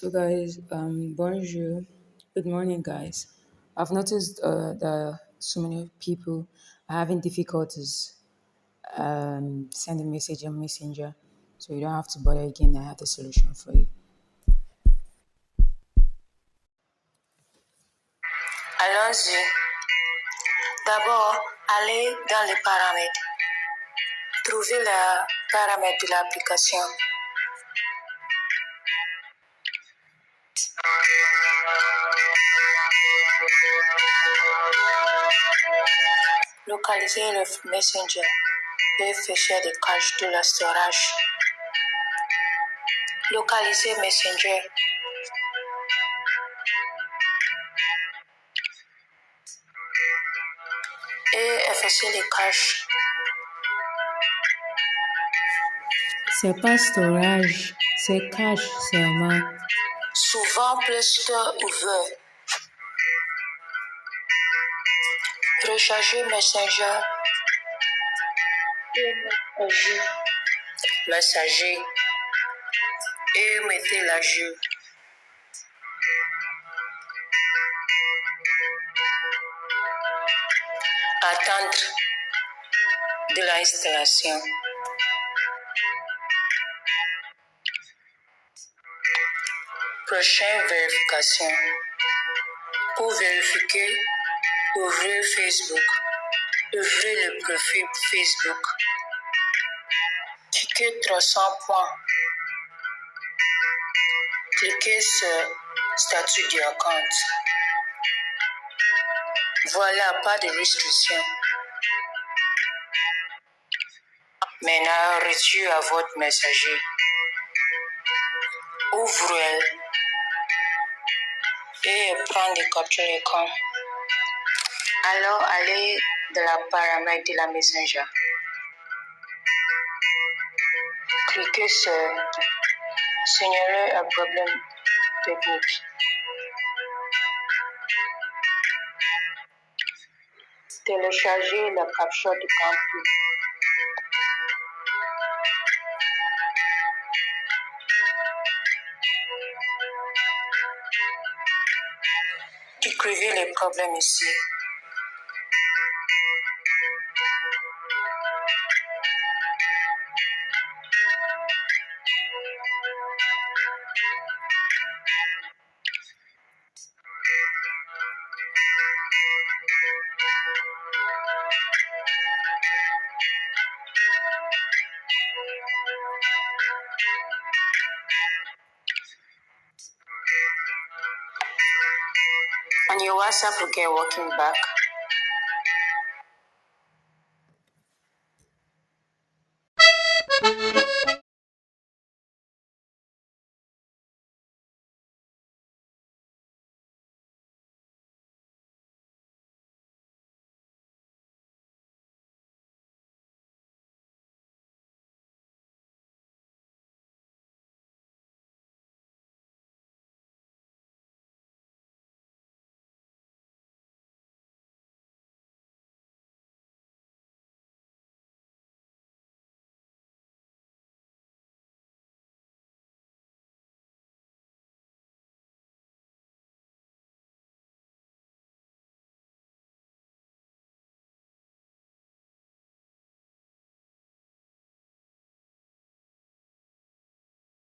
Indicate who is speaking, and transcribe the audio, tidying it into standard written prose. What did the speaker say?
Speaker 1: So, guys, bonjour. Good morning, guys. I've noticed that so many people are having difficulties sending message on Messenger. So, you don't have to bother again. I have the solution for you.
Speaker 2: Allons-y. D'abord, allez dans les paramètres. Trouvez le paramètre de l'application. Localisez le Messenger et fichier de cache de la storage. Localisez Messenger. Et effacer les caches.
Speaker 1: C'est pas storage, c'est cache seulement.
Speaker 2: Souvent plus que ouvert. Recharger Messenger. Messager. Et mettez la jour. Attendre de l'installation. Prochaine vérification. Pour vérifier, ouvrez Facebook. Ouvrez le profil Facebook. Cliquez 300 points. Cliquez sur statut du compte. Voilà, pas de restriction. Maintenant, reçu à votre messager. Ouvrez-le et prendre des captures d'écran. Alors, allez dans la paramètre de la Messenger. Cliquez sur signaler un problème technique. Téléchargez la capture du campus. Décrivez les problèmes ici. On your WhatsApp will get working back.